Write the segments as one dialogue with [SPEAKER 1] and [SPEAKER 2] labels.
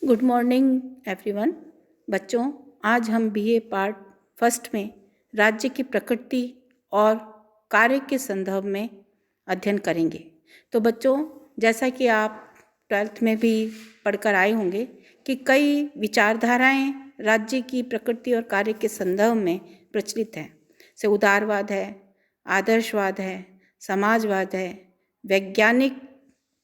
[SPEAKER 1] Good morning everyone. बच्चों, आज हम बीए पार्ट फर्स्ट में राज्य की प्रकृति और कार्य के संदर्भ में अध्ययन करेंगे। तो बच्चों, जैसा कि आप 12th में भी पढ़कर आए होंगे कि कई विचारधाराएं राज्य की प्रकृति और कार्य के संदर्भ में प्रचलित हैं। जैसे उदारवाद है, आदर्शवाद है, समाजवाद है, वैज्ञानिक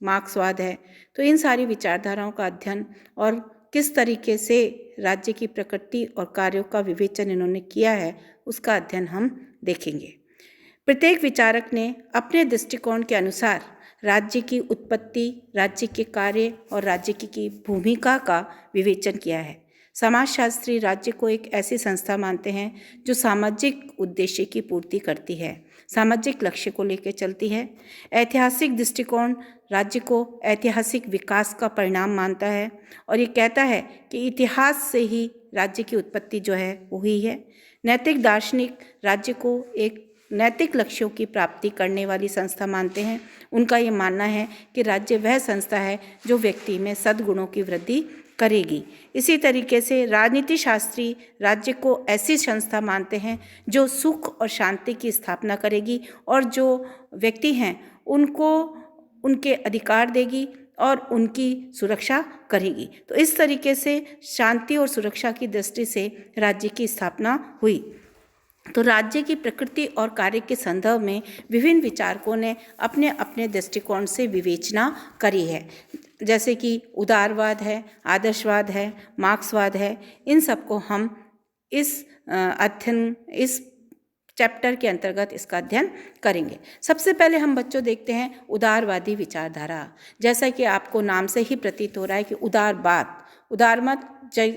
[SPEAKER 1] मार्क्सवाद है। तो इन सारी विचारधाराओं का अध्ययन और किस तरीके से राज्य की प्रकृति और कार्यों का विवेचन इन्होंने किया है, उसका अध्ययन हम देखेंगे। प्रत्येक विचारक ने अपने दृष्टिकोण के अनुसार राज्य की उत्पत्ति, राज्य के कार्य और राज्य की भूमिका का विवेचन किया है। समाजशास्त्री राज्य को एक ऐसी संस्था मानते हैं जो सामाजिक उद्देश्य की पूर्ति करती है, सामाजिक लक्ष्य को लेकर चलती है। ऐतिहासिक दृष्टिकोण राज्य को ऐतिहासिक विकास का परिणाम मानता है और ये कहता है कि इतिहास से ही राज्य की उत्पत्ति जो है वो हुई है। नैतिक दार्शनिक राज्य को एक नैतिक लक्ष्यों की प्राप्ति करने वाली संस्था मानते हैं। उनका ये मानना है कि राज्य वह संस्था है जो व्यक्ति में सद्गुणों की वृद्धि करेगी। इसी तरीके से राजनीति शास्त्री राज्य को ऐसी संस्था मानते हैं जो सुख और शांति की स्थापना करेगी और जो व्यक्ति हैं उनको उनके अधिकार देगी और उनकी सुरक्षा करेगी। तो इस तरीके से शांति और सुरक्षा की दृष्टि से राज्य की स्थापना हुई। तो राज्य की प्रकृति और कार्य के संदर्भ में विभिन्न विचारकों ने अपने अपने दृष्टिकोण से विवेचना करी है। जैसे कि उदारवाद है, आदर्शवाद है, मार्क्सवाद है। इन सबको हम इस इस चैप्टर के अंतर्गत इसका अध्ययन करेंगे। सबसे पहले हम बच्चों देखते हैं उदारवादी विचारधारा। जैसा कि आपको नाम से ही प्रतीत हो रहा है कि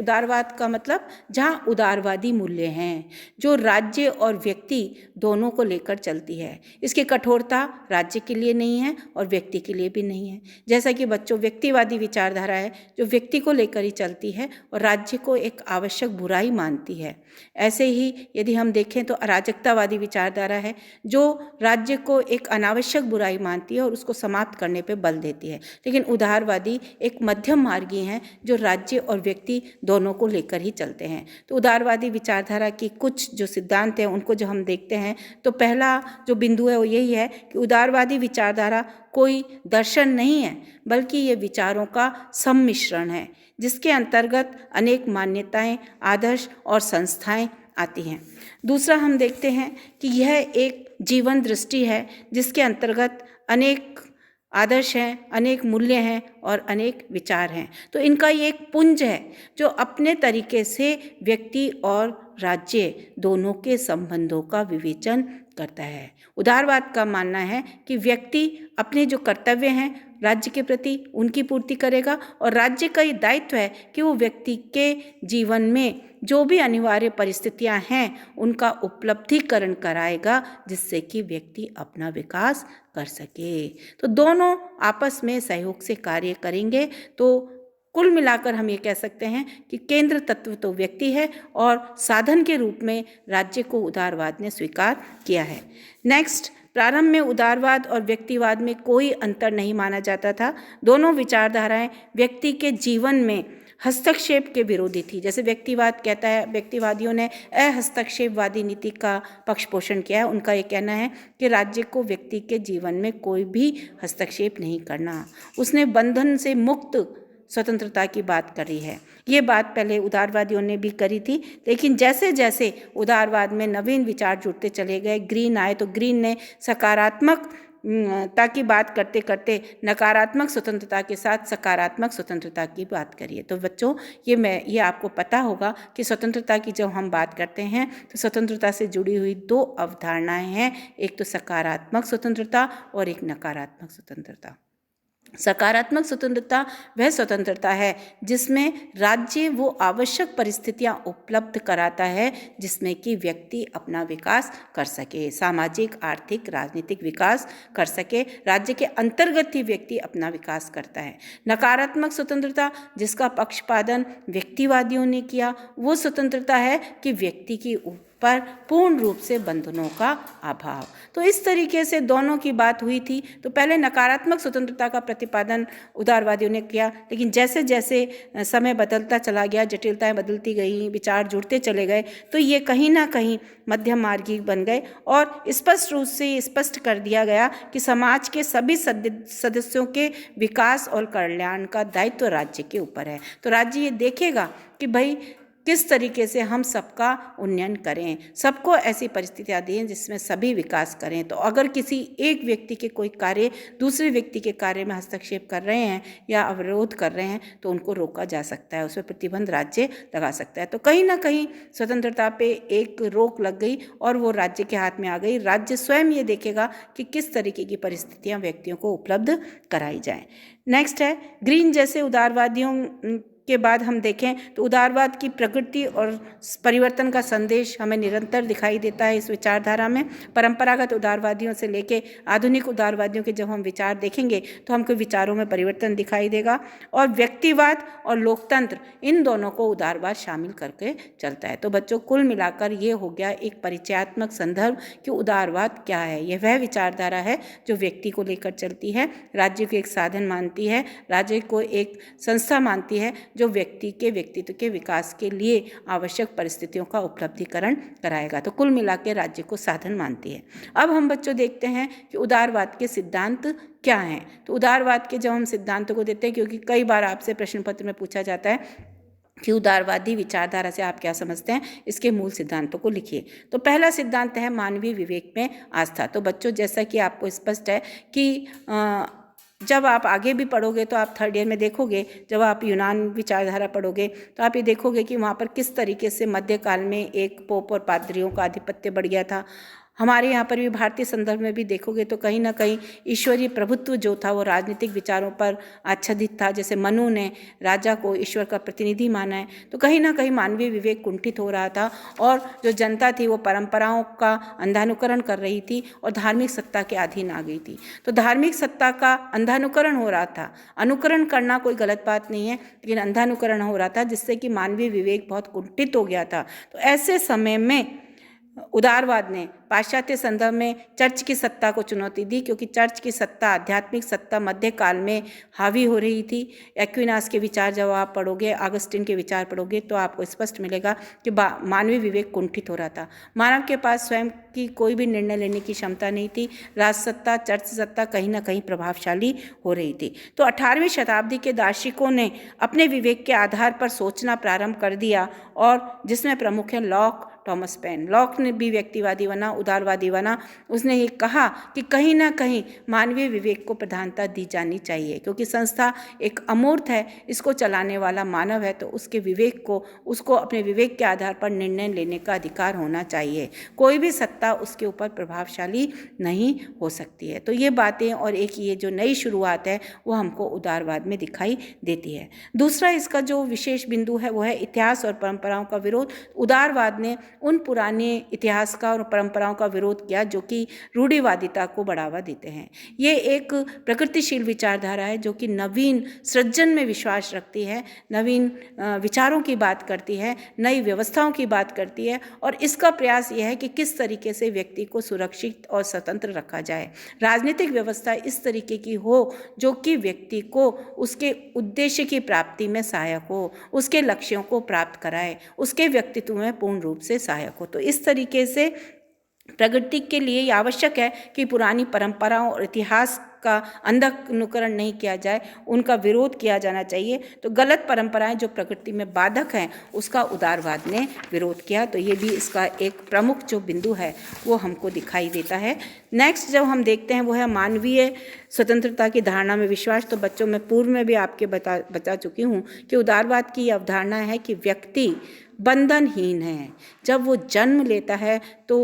[SPEAKER 1] उदारवाद का मतलब जहाँ उदारवादी मूल्य हैं, जो राज्य और व्यक्ति दोनों को लेकर चलती है। इसकी कठोरता राज्य के लिए नहीं है और व्यक्ति के लिए भी नहीं है। जैसा कि बच्चों व्यक्तिवादी विचारधारा है जो व्यक्ति को लेकर ही चलती है और राज्य को एक आवश्यक बुराई मानती है। ऐसे ही यदि हम देखें तो अराजकतावादी विचारधारा है जो राज्य को एक अनावश्यक बुराई मानती है और उसको समाप्त करने पर बल देती है। लेकिन उदारवादी एक मध्यम मार्गी हैं जो राज्य और व्यक्ति दोनों को लेकर ही चलते हैं। तो उदारवादी विचारधारा की कुछ जो सिद्धांत हैं उनको जो हम देखते हैं तो पहला जो बिंदु है वो यही है कि उदारवादी विचारधारा कोई दर्शन नहीं है बल्कि ये विचारों का सम्मिश्रण है जिसके अंतर्गत अनेक मान्यताएं, आदर्श और संस्थाएं आती हैं। दूसरा हम देखते हैं कि यह एक जीवन दृष्टि है जिसके अंतर्गत अनेक आदर्श हैं, अनेक मूल्य हैं और अनेक विचार हैं। तो इनका ये एक पुंज है जो अपने तरीके से व्यक्ति और राज्य दोनों के संबंधों का विवेचन करता है। उदारवाद का मानना है कि व्यक्ति अपने जो कर्तव्य हैं राज्य के प्रति उनकी पूर्ति करेगा और राज्य का ये दायित्व है कि वो व्यक्ति के जीवन में जो भी अनिवार्य परिस्थितियां हैं उनका उपलब्धिकरण कराएगा जिससे कि व्यक्ति अपना विकास कर सके। तो दोनों आपस में सहयोग से कार्य करेंगे। तो कुल मिलाकर हम ये कह सकते हैं कि केंद्र तत्व तो व्यक्ति है और साधन के रूप में राज्य को उदारवाद ने स्वीकार किया है। नेक्स्ट, प्रारंभ में उदारवाद और व्यक्तिवाद में कोई अंतर नहीं माना जाता था। दोनों विचारधाराएं व्यक्ति के जीवन में हस्तक्षेप के विरोधी थी। जैसे व्यक्तिवाद कहता है, व्यक्तिवादियों ने अहस्तक्षेपवादी नीति का पक्ष पोषण किया है। उनका ये कहना है कि राज्य को व्यक्ति के जीवन में कोई भी हस्तक्षेप नहीं करना। उसने बंधन से मुक्त स्वतंत्रता की बात करी है। ये बात पहले उदारवादियों ने भी करी थी, लेकिन जैसे जैसे उदारवाद में नवीन विचार जुड़ते चले गए, ग्रीन आए तो ग्रीन ने सकारात्मक की बात करते करते नकारात्मक स्वतंत्रता के साथ सकारात्मक स्वतंत्रता की बात करिए। तो बच्चों ये आपको पता होगा कि स्वतंत्रता की जब हम बात करते हैं तो स्वतंत्रता से जुड़ी हुई दो अवधारणाएं हैं, एक तो सकारात्मक स्वतंत्रता और एक नकारात्मक स्वतंत्रता। सकारात्मक स्वतंत्रता वह स्वतंत्रता है जिसमें राज्य वो आवश्यक परिस्थितियां उपलब्ध कराता है जिसमें कि व्यक्ति अपना विकास कर सके, सामाजिक, आर्थिक, राजनीतिक विकास कर सके। राज्य के अंतर्गत ही व्यक्ति अपना विकास करता है। नकारात्मक स्वतंत्रता जिसका पक्षपादन व्यक्तिवादियों ने किया, वो स्वतंत्रता है कि व्यक्ति की पर पूर्ण रूप से बंधनों का अभाव। तो इस तरीके से दोनों की बात हुई थी। तो पहले नकारात्मक स्वतंत्रता का प्रतिपादन उदारवादियों ने किया, लेकिन जैसे जैसे समय बदलता चला गया, जटिलताएं बदलती गई, विचार जुड़ते चले गए, तो ये कहीं ना कहीं मध्यम मार्गी बन गए और स्पष्ट रूप से स्पष्ट कर दिया गया कि समाज के सभी सदस्यों के विकास और कल्याण का दायित्व राज्य के ऊपर है। तो राज्य ये देखेगा कि भाई किस तरीके से हम सबका उन्नयन करें, सबको ऐसी परिस्थितियां दें जिसमें सभी विकास करें। तो अगर किसी एक व्यक्ति के कोई कार्य दूसरे व्यक्ति के कार्य में हस्तक्षेप कर रहे हैं या अवरोध कर रहे हैं तो उनको रोका जा सकता है, उसमें प्रतिबंध राज्य लगा सकता है। तो कहीं ना कहीं स्वतंत्रता पे एक रोक लग गई और वो राज्य के हाथ में आ गई। राज्य स्वयं ये देखेगा कि किस तरीके की परिस्थितियां व्यक्तियों को उपलब्ध कराई जाएं। नेक्स्ट है ग्रीन जैसे उदारवादियों के बाद हम देखें तो उदारवाद की प्रकृति और परिवर्तन का संदेश हमें निरंतर दिखाई देता है इस विचारधारा में। परंपरागत उदारवादियों से लेके आधुनिक उदारवादियों के जब हम विचार देखेंगे तो हमको विचारों में परिवर्तन दिखाई देगा और व्यक्तिवाद और लोकतंत्र इन दोनों को उदारवाद शामिल करके चलता है। तो बच्चों कुल मिलाकर ये हो गया एक परिचयात्मक संदर्भ कि उदारवाद क्या है। यह वह विचारधारा है जो व्यक्ति को लेकर चलती है, राज्य को एक साधन मानती है, राज्य को एक संस्था मानती है जो व्यक्ति के व्यक्तित्व के विकास के लिए आवश्यक परिस्थितियों का उपलब्धिकरण कराएगा। तो कुल मिला के राज्य को साधन मानती है। अब हम बच्चों देखते हैं कि उदारवाद के सिद्धांत क्या हैं। तो उदारवाद के जब हम सिद्धांतों को देते हैं, क्योंकि कई बार आपसे प्रश्न पत्र में पूछा जाता है कि उदारवादी विचारधारा से आप क्या समझते हैं, इसके मूल सिद्धांतों को लिखिए। तो पहला सिद्धांत है मानवीय विवेक में आस्था। तो बच्चों जैसा कि आपको स्पष्ट है कि जब आप आगे भी पढ़ोगे तो आप थर्ड ईयर में देखोगे, जब आप यूनान विचारधारा पढ़ोगे तो आप ये देखोगे कि वहाँ पर किस तरीके से मध्यकाल में एक पोप और पादरियों का आधिपत्य बढ़ गया था। हमारे यहाँ पर भी भारतीय संदर्भ में भी देखोगे तो कहीं ना कहीं ईश्वरीय प्रभुत्व जो था वो राजनीतिक विचारों पर आच्छादित था। जैसे मनु ने राजा को ईश्वर का प्रतिनिधि माना है, तो कहीं ना कहीं मानवीय विवेक कुंठित हो रहा था और जो जनता थी वो परंपराओं का अंधानुकरण कर रही थी और धार्मिक सत्ता के अधीन आ गई थी। तो धार्मिक सत्ता का अंधानुकरण हो रहा था। अनुकरण करना कोई गलत बात नहीं है, लेकिन अंधानुकरण हो रहा था जिससे कि मानवीय विवेक बहुत कुंठित हो गया था। तो ऐसे समय में उदारवाद ने पाश्चात्य संदर्भ में चर्च की सत्ता को चुनौती दी, क्योंकि चर्च की सत्ता, आध्यात्मिक सत्ता मध्यकाल में हावी हो रही थी। एक्विनास के विचार जब आप पढ़ोगे, अगस्टिन के विचार पढ़ोगे तो आपको स्पष्ट मिलेगा कि मानवीय विवेक कुंठित हो रहा था। मानव के पास स्वयं की कोई भी निर्णय लेने की क्षमता नहीं थी। राजसत्ता, चर्च सत्ता कहीं ना कहीं प्रभावशाली हो रही थी। तो 18वीं शताब्दी के दार्शनिकों ने अपने विवेक के आधार पर सोचना प्रारंभ कर दिया और जिसमें प्रमुख है लॉक, थॉमस पेन। लॉक ने भी व्यक्तिवादी बना, उदारवादी बना। उसने ये कहा कि कहीं ना कहीं मानवीय विवेक को प्रधानता दी जानी चाहिए, क्योंकि संस्था एक अमूर्त है, इसको चलाने वाला मानव है, तो उसके विवेक को, उसको अपने विवेक के आधार पर निर्णय लेने का अधिकार होना चाहिए। कोई भी सत्ता उसके ऊपर प्रभावशाली नहीं हो सकती है। तो ये बातें और एक ये जो नई शुरुआत है वो हमको उदारवाद में दिखाई देती है। दूसरा इसका जो विशेष बिंदु है वो है इतिहास और परंपराओं का विरोध। उदारवाद ने उन पुराने इतिहास का और परंपराओं का विरोध किया जो कि रूढ़िवादिता को बढ़ावा देते हैं। ये एक प्रकृतिशील विचारधारा है जो कि नवीन सृजन में विश्वास रखती है, नवीन विचारों की बात करती है, नई व्यवस्थाओं की बात करती है और इसका प्रयास यह है कि किस तरीके से व्यक्ति को सुरक्षित और स्वतंत्र रखा जाए। राजनीतिक व्यवस्था इस तरीके की हो जो कि व्यक्ति को उसके उद्देश्य की प्राप्ति में सहायक हो, उसके लक्ष्यों को प्राप्त कराए, उसके व्यक्तित्व में पूर्ण रूप से सहायक हो। तो इस तरीके से प्रगति के लिए ये आवश्यक है कि पुरानी परंपराओं और इतिहास का अंधानुकरण नहीं किया जाए, उनका विरोध किया जाना चाहिए। तो गलत परंपराएं जो प्रकृति में बाधक हैं उसका उदारवाद ने विरोध किया। तो ये भी इसका एक प्रमुख जो बिंदु है वो हमको दिखाई देता है। नेक्स्ट जब हम देखते हैं वो है मानवीय स्वतंत्रता की धारणा में विश्वास। तो बच्चों में पूर्व में भी आपके बता चुकी हूँ कि उदारवाद की अवधारणा है कि व्यक्ति बंधनहीन है। जब वो जन्म लेता है तो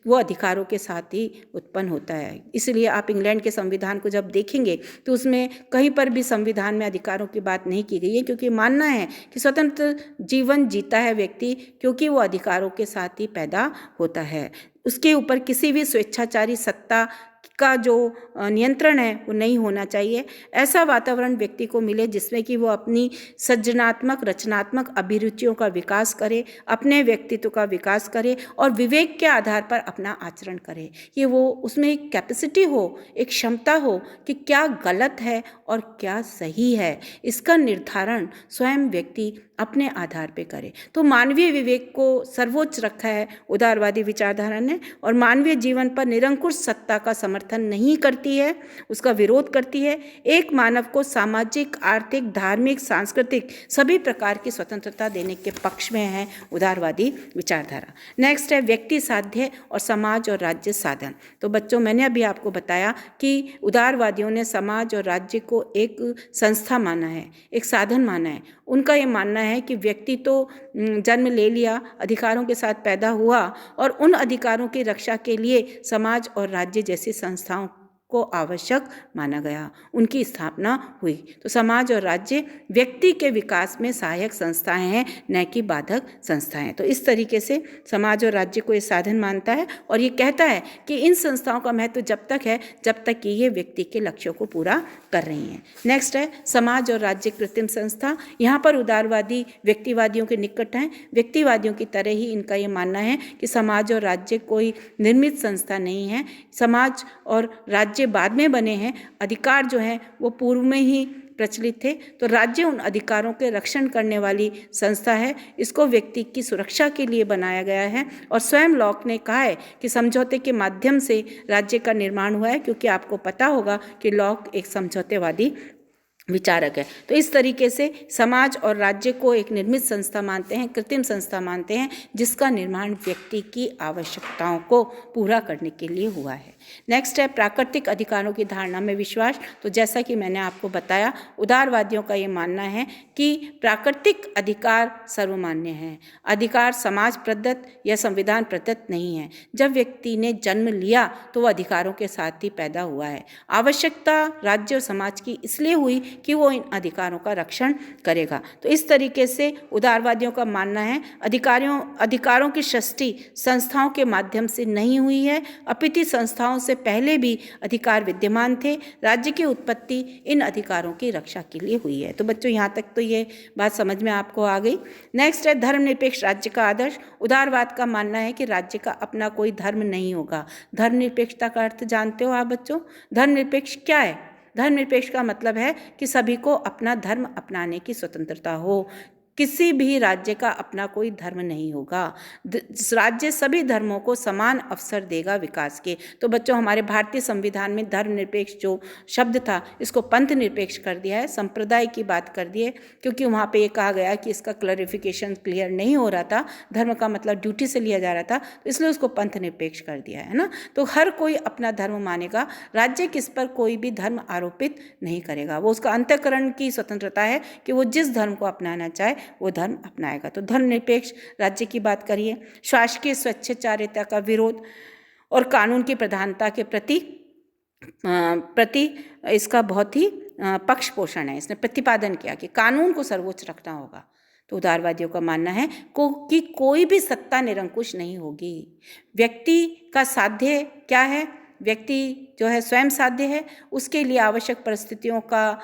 [SPEAKER 1] वो अधिकारों के साथ ही उत्पन्न होता है। इसलिए आप इंग्लैंड के संविधान को जब देखेंगे तो उसमें कहीं पर भी संविधान में अधिकारों की बात नहीं की गई है, क्योंकि मानना है कि स्वतंत्र जीवन जीता है व्यक्ति क्योंकि वो अधिकारों के साथ ही पैदा होता है। उसके ऊपर किसी भी स्वेच्छाचारी सत्ता का जो नियंत्रण है वो नहीं होना चाहिए। ऐसा वातावरण व्यक्ति को मिले जिसमें कि वो अपनी सृजनात्मक रचनात्मक अभिरुचियों का विकास करे, अपने व्यक्तित्व का विकास करे और विवेक के आधार पर अपना आचरण करे। ये वो उसमें एक कैपेसिटी हो, एक क्षमता हो कि क्या गलत है और क्या सही है, इसका निर्धारण स्वयं व्यक्ति अपने आधार पे करे। तो मानवीय विवेक को सर्वोच्च रखा है उदारवादी विचारधारा ने, और मानवीय जीवन पर निरंकुश सत्ता का समर्थन नहीं करती है, उसका विरोध करती है। एक मानव को सामाजिक, आर्थिक, धार्मिक, सांस्कृतिक सभी प्रकार की स्वतंत्रता देने के पक्ष में है उदारवादी विचारधारा। नेक्स्ट है व्यक्ति साध्य और समाज और राज्य साधन। तो बच्चों, मैंने अभी आपको बताया कि उदारवादियों ने समाज और राज्य को एक संस्था माना है, एक साधन माना है। उनका ये मानना है कि व्यक्ति तो जन्म ले लिया, अधिकारों के साथ पैदा हुआ और उन अधिकारों की रक्षा के लिए समाज और राज्य जैसी संस्थाओं को आवश्यक माना गया, उनकी स्थापना हुई। तो समाज और राज्य व्यक्ति के विकास में सहायक संस्थाएं हैं, न कि बाधक संस्थाएं। तो इस तरीके से समाज और राज्य को ये साधन मानता है और ये कहता है कि इन संस्थाओं का महत्व जब तक है जब तक कि ये व्यक्ति के लक्ष्यों को पूरा कर रही हैं। नेक्स्ट है समाज और राज्य कृत्रिम संस्था। यहाँ पर उदारवादी व्यक्तिवादियों के निकट हैं। व्यक्तिवादियों की तरह ही इनका ये मानना है कि समाज और राज्य कोई निर्मित संस्था नहीं है, समाज और राज्य बाद में बने हैं, अधिकार जो हैं वो पूर्व में ही प्रचलित थे। तो राज्य उन अधिकारों के रक्षण करने वाली संस्था है, इसको व्यक्ति की सुरक्षा के लिए बनाया गया है। और स्वयं लॉक ने कहा है कि समझौते के माध्यम से राज्य का निर्माण हुआ है, क्योंकि आपको पता होगा कि लॉक एक समझौतेवादी विचारक है। तो इस तरीके से समाज और राज्य को एक निर्मित संस्था मानते हैं, कृत्रिम संस्था मानते हैं, जिसका निर्माण व्यक्ति की आवश्यकताओं को पूरा करने के लिए हुआ है। नेक्स्ट है प्राकृतिक अधिकारों की धारणा में विश्वास। तो जैसा कि मैंने आपको बताया, उदारवादियों का ये मानना है कि प्राकृतिक अधिकार सर्वमान्य हैं, अधिकार समाज प्रदत्त या संविधान प्रदत्त नहीं है। जब व्यक्ति ने जन्म लिया तो वह अधिकारों के साथ ही पैदा हुआ है। आवश्यकता राज्य और समाज की इसलिए हुई कि वो इन अधिकारों का रक्षण करेगा। तो इस तरीके से उदारवादियों का मानना है अधिकारों की सृष्टि संस्थाओं के माध्यम से नहीं हुई है, अपितु संस्थाओं से पहले भी अधिकार विद्यमान थे। राज्य की उत्पत्ति इन अधिकारों की रक्षा के लिए हुई है। तो बच्चों, यहाँ तक तो ये बात समझ में आपको आ गई। नेक्स्ट है धर्मनिरपेक्ष राज्य का आदर्श। उदारवाद का मानना है कि राज्य का अपना कोई धर्म नहीं होगा। धर्मनिरपेक्षता का अर्थ जानते हो आप बच्चों? धर्मनिरपेक्ष क्या है? धर्मनिरपेक्ष का मतलब है कि सभी को अपना धर्म अपनाने की स्वतंत्रता हो। किसी भी राज्य का अपना कोई धर्म नहीं होगा। राज्य सभी धर्मों को समान अवसर देगा विकास के। तो बच्चों, हमारे भारतीय संविधान में धर्मनिरपेक्ष जो शब्द था, इसको पंथ निरपेक्ष कर दिया है, संप्रदाय की बात कर दी है, क्योंकि वहाँ पे ये कहा गया कि इसका क्लैरिफिकेशन क्लियर नहीं हो रहा था, धर्म का मतलब ड्यूटी से लिया जा रहा था, तो इसलिए उसको पंथ निरपेक्ष कर दिया है ना। तो हर कोई अपना धर्म मानेगा, राज्य किस पर कोई भी धर्म आरोपित नहीं करेगा। वो उसका अंतःकरण की स्वतंत्रता है कि वो जिस धर्म को अपनाना चाहे वो धर्म अपनाएगा। तो धर्मनिरपेक्ष राज्य की बात करिए। शासकीय स्वेच्छाचारिता का विरोध और कानून की प्रधानता के प्रति इसका बहुत ही पक्ष पोषण है। इसने प्रतिपादन किया कि कानून को सर्वोच्च रखना होगा। तो उदारवादियों का मानना है कि कोई भी सत्ता निरंकुश नहीं होगी। व्यक्ति का साध्य क्या है? व्यक्ति जो है स्वयं साध्य है, उसके लिए आवश्यक परिस्थितियों का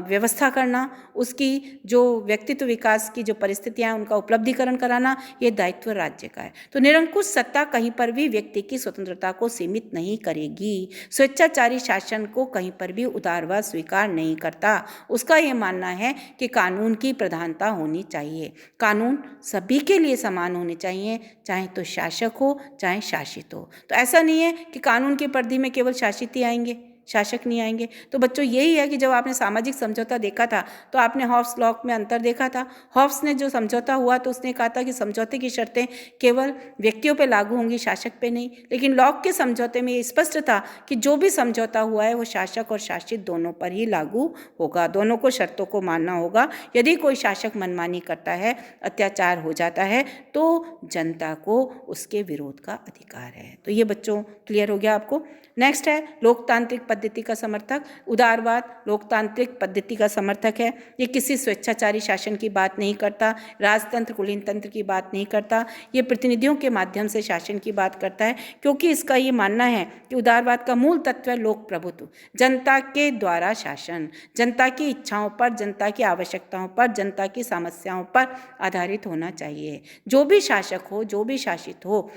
[SPEAKER 1] व्यवस्था करना, उसकी जो व्यक्तित्व विकास की जो परिस्थितियां उनका उपलब्धिकरण कराना, ये दायित्व राज्य का है। तो निरंकुश सत्ता कहीं पर भी व्यक्ति की स्वतंत्रता को सीमित नहीं करेगी। स्वेच्छाचारी शासन को कहीं पर भी उदारवाद स्वीकार नहीं करता। उसका ये मानना है कि कानून की प्रधानता होनी चाहिए, कानून सभी के लिए समान होने चाहिए, चाहे तो शासक हो चाहे शासित हो। तो ऐसा नहीं है कि कानून की परिधि में केवल शासित ही आएंगे, शासक नहीं आएंगे। तो बच्चों, यही है कि जब आपने सामाजिक समझौता देखा था तो आपने हॉब्स लॉक में अंतर देखा था। हॉब्स ने जो समझौता हुआ तो उसने कहा था कि समझौते की शर्तें केवल व्यक्तियों पे लागू होंगी, शासक पे नहीं। लेकिन लॉक के समझौते में ये स्पष्ट था कि जो भी समझौता हुआ है वो शासक और शासित दोनों पर ही लागू होगा, दोनों को शर्तों को मानना होगा। यदि कोई शासक मनमानी करता है, अत्याचार हो जाता है, तो जनता को उसके विरोध का अधिकार है। तो ये बच्चों क्लियर हो गया आपको। नेक्स्ट है लोकतांत्रिक पद्धति का समर्थक, उदारवाद लोकतांत्रिक पद्धति का समर्थक है। ये किसी स्वेच्छाचारी शासन की बात नहीं करता, राजतंत्र कुलीन तंत्र की बात नहीं करता, ये प्रतिनिधियों के माध्यम से शासन की बात करता है, क्योंकि इसका ये मानना है कि उदारवाद का मूल तत्व है लोक प्रभुत्व, जनता के द्वारा शासन, जनता की इच्छाओं पर, जनता की आवश्यकताओं पर, जनता की समस्याओं पर आधारित होना चाहिए। जो भी शासक हो, जो भी शासित हो,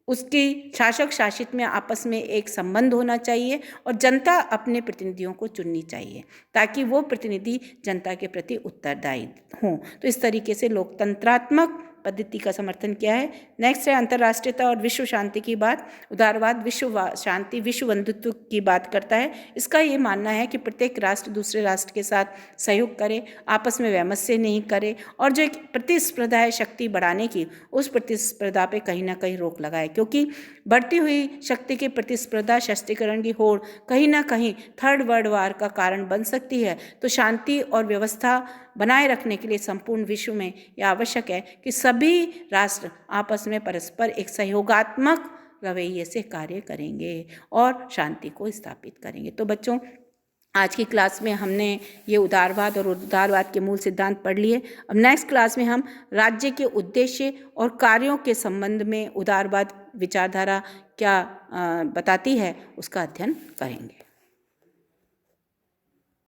[SPEAKER 1] उसकी शासक शासित में आपस में एक संबंध होना चाहिए और जनता अपने प्रतिनिधियों को चुननी चाहिए ताकि वो प्रतिनिधि जनता के प्रति उत्तरदायी हों। तो इस तरीके से लोकतंत्रात्मक पद्धति का समर्थन किया है। नेक्स्ट है अंतर्राष्ट्रीयता और विश्व शांति की बात। उदारवाद विश्व शांति, विश्व बंधुत्व की बात करता है। इसका ये मानना है कि प्रत्येक राष्ट्र दूसरे राष्ट्र के साथ सहयोग करे, आपस में वैमनस्य नहीं करे और जो एक प्रतिस्पर्धा है शक्ति बढ़ाने की, उस प्रतिस्पर्धा पे कहीं ना कहीं रोक लगाए, क्योंकि बढ़ती हुई शक्ति की प्रतिस्पर्धा, शस्त्रीकरण की होड़ कहीं ना कहीं थर्ड वर्ल्ड वार का कारण बन सकती है। तो शांति और व्यवस्था बनाए रखने के लिए संपूर्ण विश्व में यह आवश्यक है कि सभी राष्ट्र आपस में परस्पर एक सहयोगात्मक रवैये से कार्य करेंगे और शांति को स्थापित करेंगे। तो बच्चों, आज की क्लास में हमने ये उदारवाद और उदारवाद के मूल सिद्धांत पढ़ लिए। अब नेक्स्ट क्लास में हम राज्य के उद्देश्य और कार्यों के संबंध में उदारवाद विचारधारा क्या बताती है, उसका अध्ययन करेंगे।